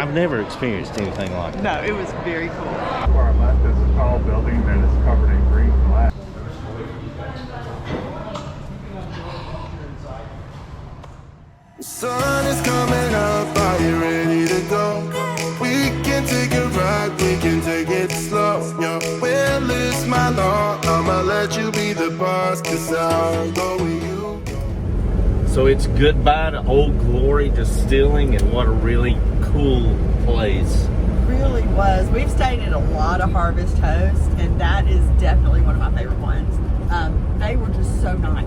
I've never experienced anything like that. No, it was very cool. To our left is a tall building that is covered in green glass. The sun is coming up, are you ready to go? We can take a ride, we can take it slow. Yo, well, it's my law, I'ma let you be the boss, 'cause I'll go with you. So it's goodbye to Old Glory Distilling, and what a really cool place. Really was. We've stayed at a lot of Harvest Hosts, and that is definitely one of my favorite ones. They were just so nice.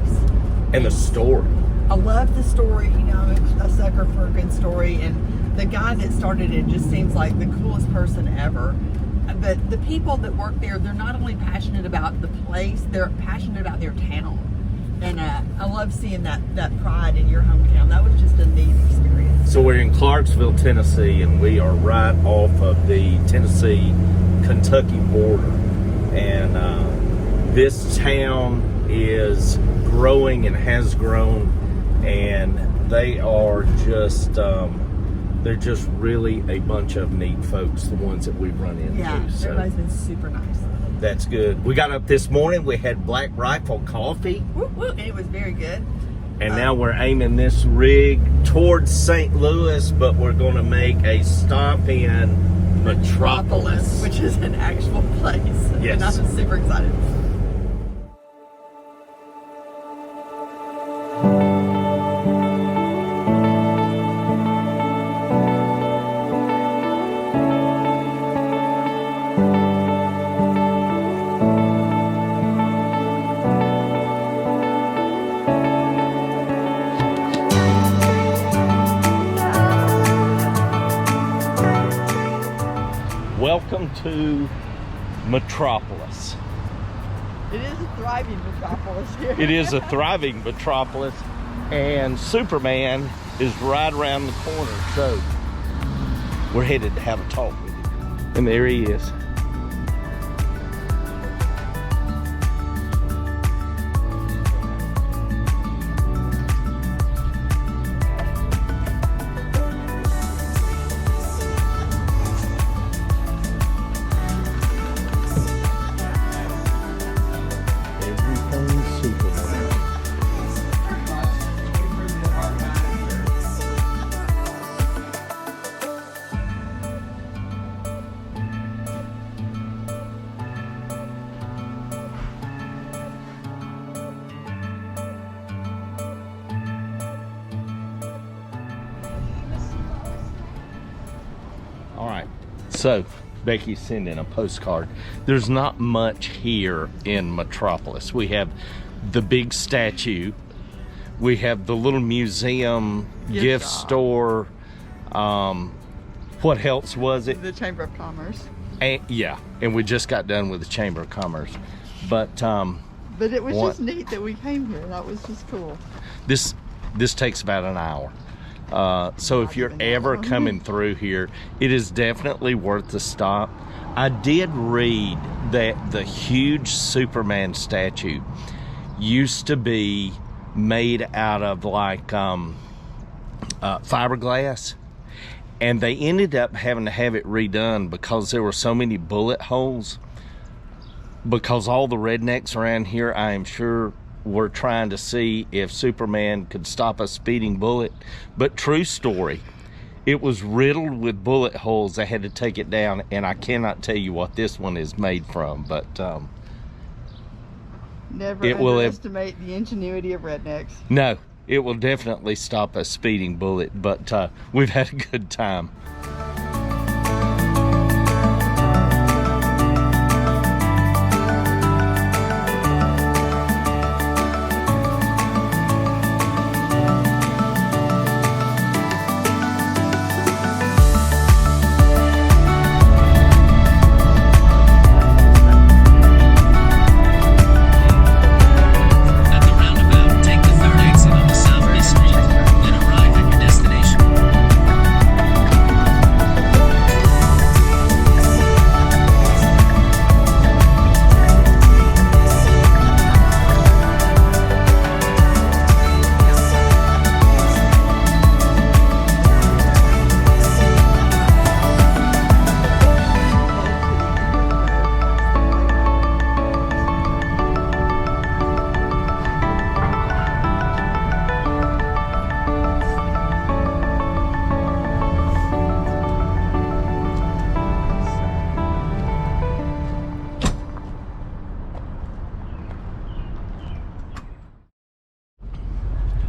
And the story. I love the story. You know, I'm a sucker for a good story, and the guy that started it just seems like the coolest person ever. But the people that work there, they're not only passionate about the place, they're passionate about their town. And I love seeing that pride in your hometown. That was just a neat experience. So we're in Clarksville, Tennessee, and we are right off of the Tennessee-Kentucky border. And this town is growing and has grown, and they are just, they're just really a bunch of neat folks, the ones that we've run into. Yeah, so everybody's been super nice. that's good. We got up this morning, we had Black Rifle coffee. Woo, woo, and it was very good. And now we're aiming this rig towards St. Louis, but we're going to make a stop in Metropolis. Which is an actual place. Yes. And I'm super excited. Welcome to Metropolis. It is a thriving metropolis here. It is a thriving metropolis, and Superman is right around the corner, so we're headed to have a talk with him. And there he is. All right, so Becky's sending a postcard. There's not much here in Metropolis. We have the big statue. We have the little museum, gift store. What else was it? The Chamber of Commerce. And, yeah, and we just got done with the Chamber of Commerce. But it was just neat that we came here. That was just cool. This takes about an hour. So if you're ever coming through here, it is definitely worth the stop. I did read that the huge Superman statue used to be made out of like fiberglass, and they ended up having to have it redone because there were so many bullet holes, because all the rednecks around here, I am sure, were trying to see if Superman could stop a speeding bullet. But true story, it was riddled with bullet holes. They had to take it down, and I cannot tell you what this one is made from, but never underestimate the ingenuity of rednecks. No, it will definitely stop a speeding bullet, but we've had a good time.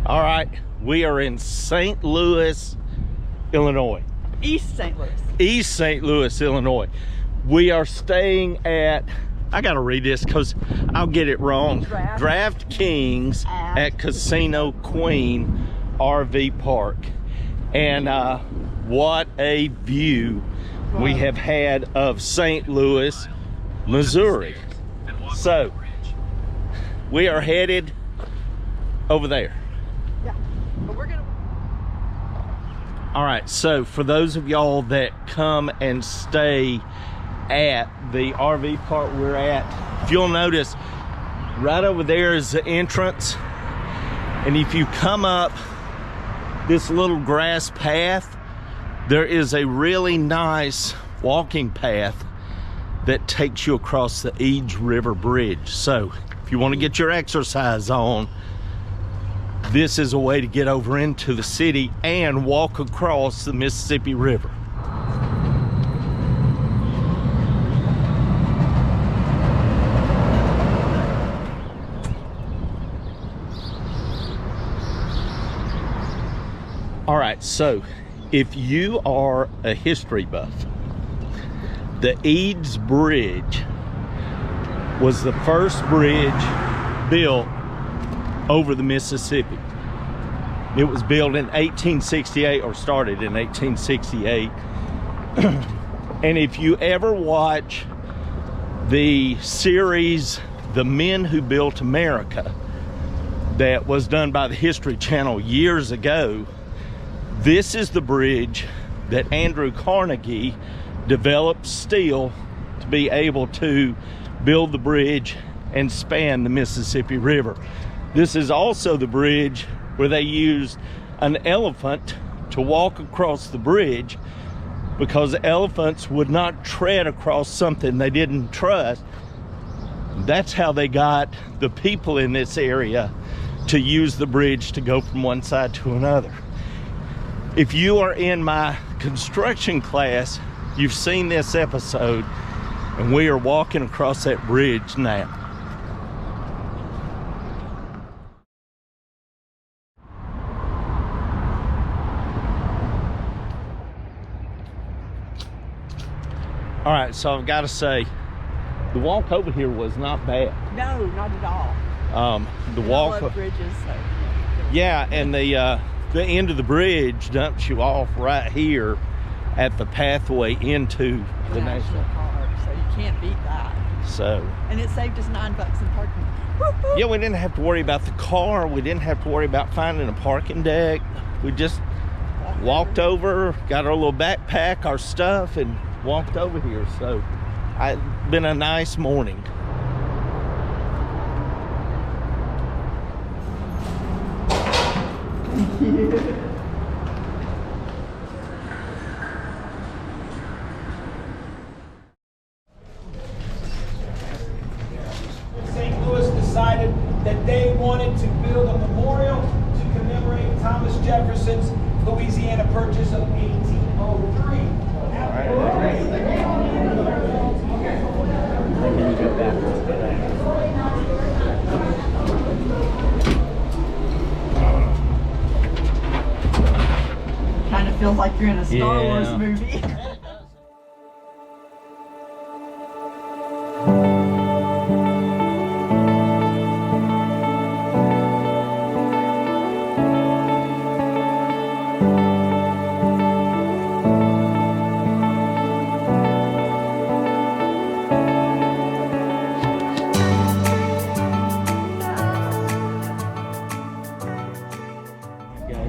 All right, we are in St. Louis, Illinois. East St. Louis. East St. Louis, Illinois. We are staying at, I gotta read this because I'll get it wrong. Drat Kings at Casino Queen RV Park. And what a view we have had of St. Louis, Missouri. So we are headed over there. Yeah, but we're gonna. All right, so for those of y'all that come and stay at the RV park we're at, if you'll notice, right over there is the entrance. And if you come up this little grass path, there is a really nice walking path that takes you across the Eads River Bridge. So if you want to get your exercise on, this is a way to get over into the city and walk across the Mississippi River. All right, so if you are a history buff, the Eads Bridge was the first bridge built over the Mississippi. It was built in 1868, or started in 1868. And if you ever watch the series The Men Who Built America, that was done by the History Channel years ago, this is the bridge that Andrew Carnegie developed steel to be able to build the bridge and span the Mississippi River. This is also the bridge where they used an elephant to walk across the bridge, because elephants would not tread across something they didn't trust. That's how they got the people in this area to use the bridge to go from one side to another. If you are in my construction class, you've seen this episode, and we are walking across that bridge now. All right, so I've got to say, the walk over here was not bad. No, not at all. The walk. I love bridges. So. Yeah, and the end of the bridge dumps you off right here at the pathway into the national park. So you can't beat that. So. And it saved us $9 in parking. Woo-hoo. Yeah, we didn't have to worry about the car. We didn't have to worry about finding a parking deck. We just walked over, got our little backpack, our stuff, and walked over here. So it's been a nice morning. St. Louis decided that they wanted to build a memorial to commemorate Thomas Jefferson's Louisiana Purchase of 1803. Kind of feels like you're in a Star Wars movie.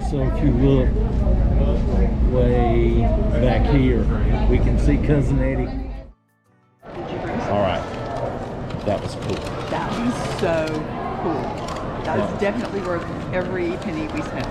So if you look way back here, we can see Cousin Eddie. All right, that was cool. That was so cool. That was definitely worth every penny we spent.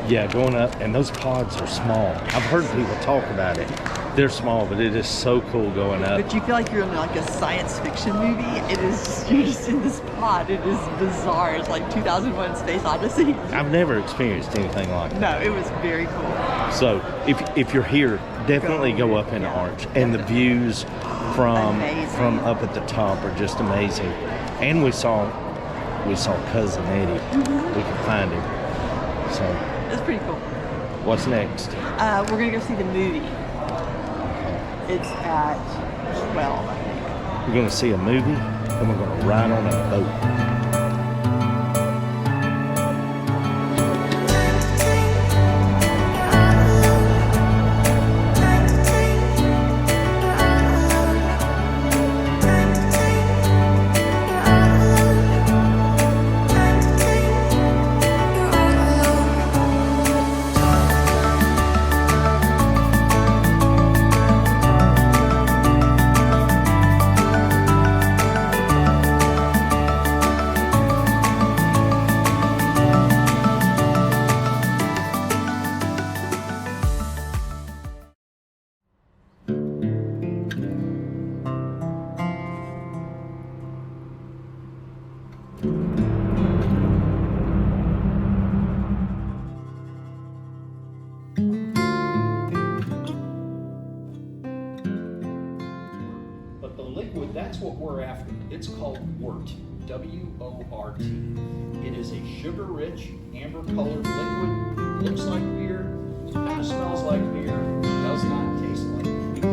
Yeah, going up, and those pods are small. I've heard people talk about it. They're small, but it is so cool going up. But you feel like you're in like a science fiction movie. It is, you're just in this pod. It is bizarre. It's like 2001 Space Odyssey. I've never experienced anything like that. No, it was very cool. So if you're here, definitely go up in the arch. And the views from up at the top are just amazing. And we saw Cousin Eddie. We could find him. So, It's pretty cool. what's next? We're gonna go see the movie. It's at 12, I think. We're going to see a movie, and we're going to ride on a boat. But the liquid, that's what we're after. It's called wort, W-O-R-T. It is a sugar-rich, amber-colored liquid. Looks like beer, kind of smells like beer, does not taste like beer.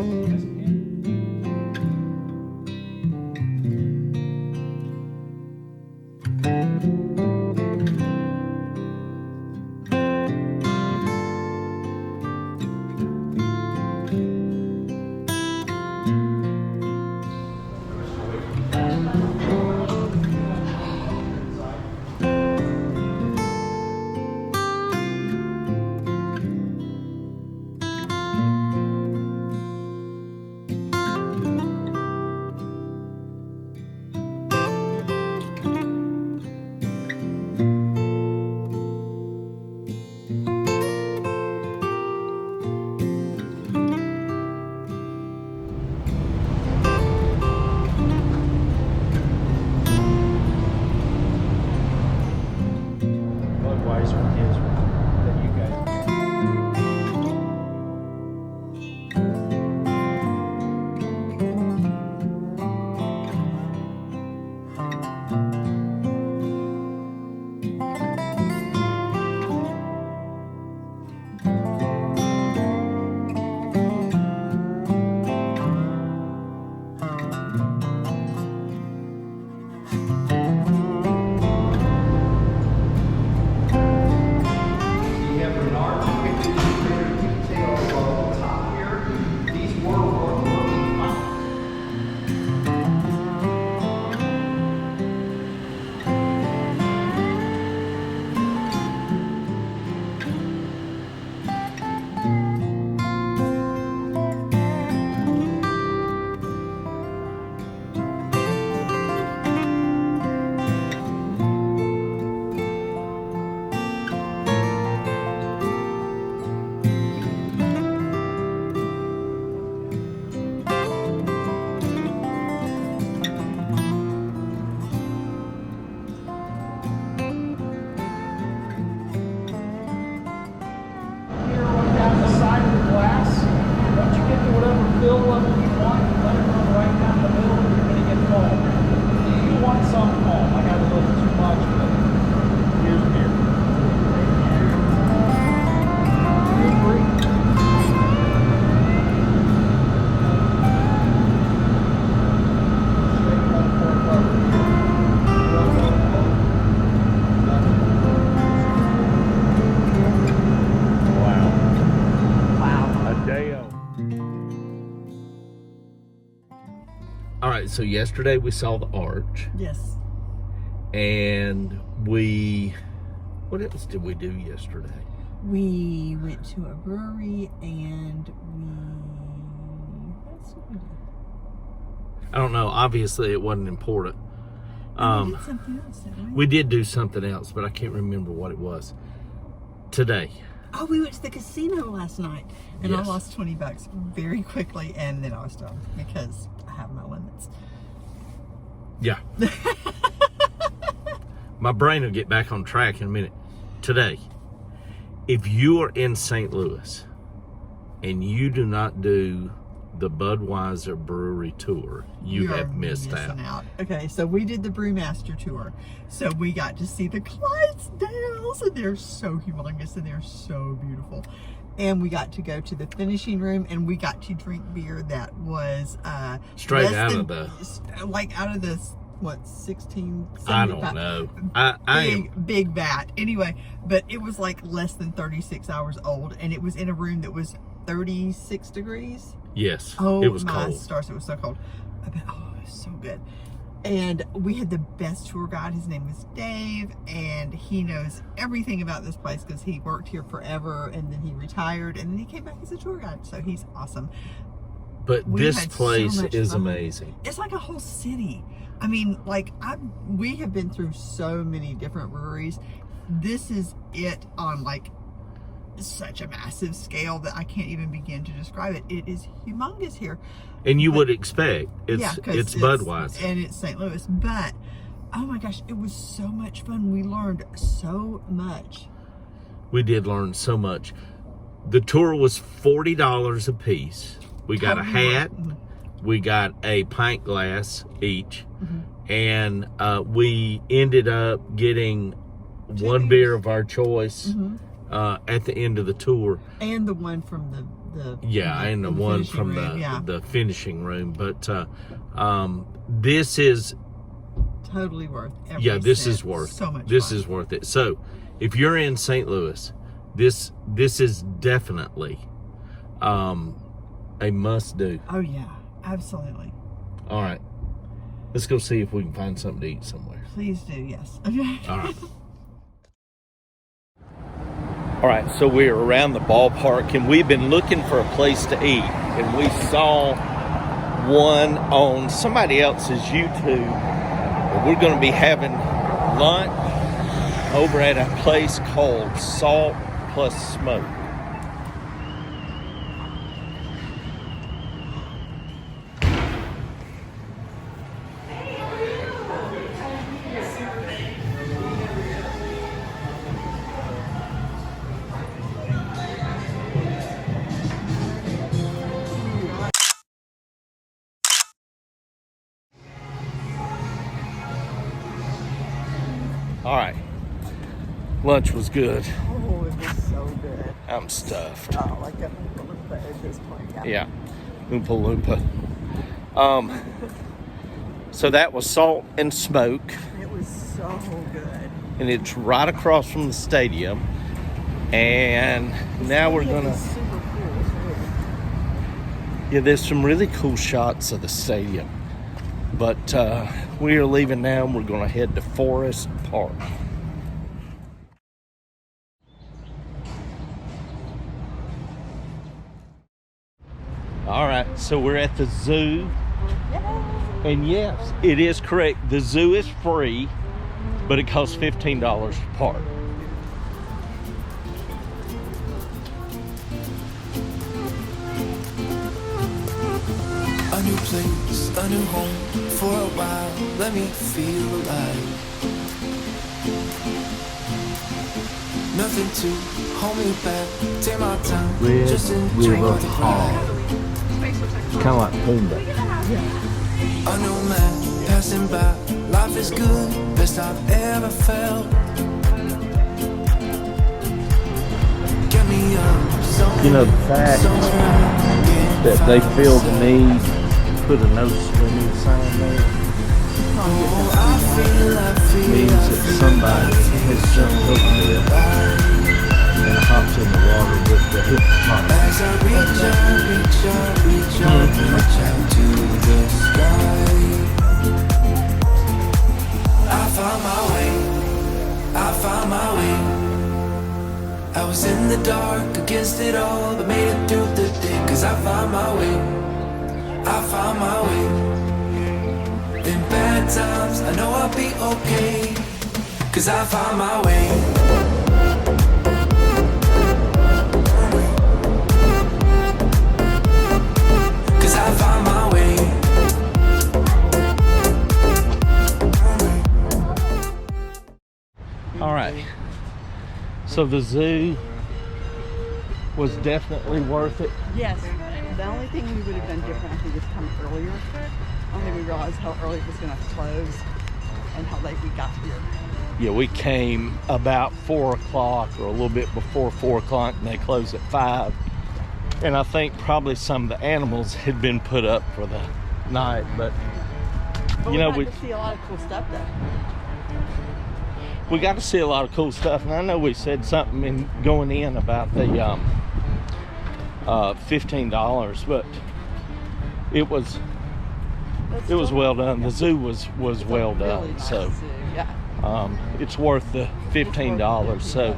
Budweiser is that you guys. We have Renard depicted in greater detail on the top here. These were working fine. Here on down the side of the glass. Once you get to whatever fill level you want, let it run right down the middle and you're going to get foam. You want some foam. I got a little too much, but here's beer. Feel free. A day old. All right, so yesterday we saw the arch, Yes. and what else did we do yesterday? We went to a brewery and what else did we do? I don't know. Obviously, it wasn't important. We did something else, didn't we? We did do something else, but I can't remember what it was. Today. Oh, we went to the casino last night and I Yes. lost $20 very quickly, and then I was done because I have my limits. Yeah. My brain will get back on track in a minute. Today, if you are in St. Louis and you do not do the Budweiser brewery tour, you You're have missed out. Okay, so we did the Brewmaster tour. So we got to see the Clydesdales, and they're so humongous and they're so beautiful. And we got to go to the finishing room, and we got to drink beer that was straight out of the, like out of this, what, 16? I don't know. I big vat. Anyway, but it was like less than 36 hours old, and it was in a room that was 36 degrees. Yes, oh, it was my cold. stars, it was so cold. Oh, it was so good. And we had the best tour guide. His name was Dave, and he knows everything about this place because he worked here forever, and then he retired, and then he came back as a tour guide. So he's awesome. But this had so place much is fun. amazing. It's like a whole city. I mean, like we have been through so many different breweries. This is it on like such a massive scale that I can't even begin to describe it. It is humongous here. And you would expect it's Budweiser. And it's St. Louis. But oh my gosh, it was so much fun. We learned so much. We did learn so much. The tour was $40 a piece. We got a hat. We got a pint glass each. And we ended up getting one beer of our choice at the end of the tour. And the one from the and the one from the finishing room. But this is totally worth every this cent. is worth so much this fun. is worth it. So if you're in St. Louis, this is definitely a must do. Oh yeah, absolutely. All right, let's go see if we can find something to eat somewhere. Please do, yes. Okay. All right. All right, so we're around the ballpark, and we've been looking for a place to eat, and we saw one on somebody else's YouTube. We're going to be having lunch over at a place called Salt Plus Smoke. All right, lunch was good. Oh, it was so good. I'm stuffed. Oh, like a Oompa Loompa at this point. Yeah, Oompa Loompa. So that was Salt and Smoke, It was so good. and it's right across from the stadium. And now we're gonna. It's super cool. It's really Yeah, there's some really cool shots of the stadium. But we are leaving now, and we're gonna head to Forest Park. All right, so we're at the zoo. And yes, it is correct. The zoo is free, but it costs $15 to park. A new place, a new home for a while. Let me feel alive. Nothing to hold me back. Take my time. Just enjoy the ride. It's kind of like Pumba. A new man passing by. Life is good, best I've ever felt. Get me up, You know, the fact that they feel the need to put a no swimming sign there means that somebody has jumped over there and hopped in the water with the hippopotamus. As I reach out, reach out, reach out, reach out to the sky. I found my way, I found my way. I was in the dark against it all, but made it through the day. Cause I found my way, I found my way. In bad times, I know I'll be okay. Cause I found my way. I found my way. All right, so the zoo was definitely worth it. Yes, the only thing we would have done different, I think, is come earlier. Only we realized how early it was going to close and how late we got here. Yeah, we came about 4 o'clock or a little bit before 4 o'clock, and they closed at 5. And I think probably some of the animals had been put up for the night, but But you know, we got to see a lot of cool stuff though. we got to see a lot of cool stuff. And I know we said something in going in about the $15, but it was well done. The zoo was well done, Really nice so zoo, yeah. it's worth the $15. So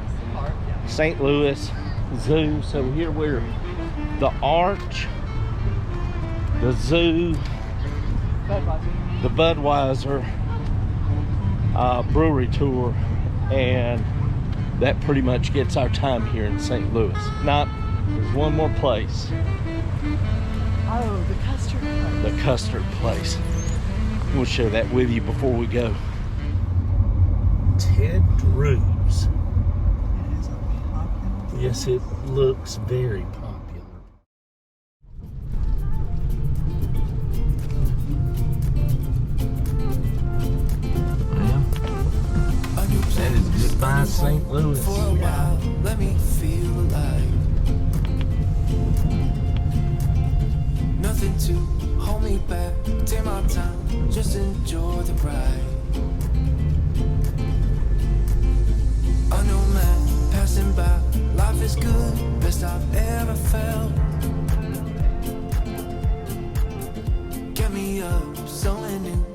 St. Louis Zoo. So here we're the Arch, the zoo, the Budweiser brewery tour, and that pretty much gets our time here in St. Louis. Now, there's one more place. Oh, the custard place. The custard place. We'll share that with you before we go. Ted Drew's. It is a popular. Yes, it looks very popular. That is goodbye St. Louis. For a while, let me feel alive. Nothing to hold me back. Take my time, just enjoy the ride. I know, man, passing by. Life is good, best I've ever felt. Get me up, something new.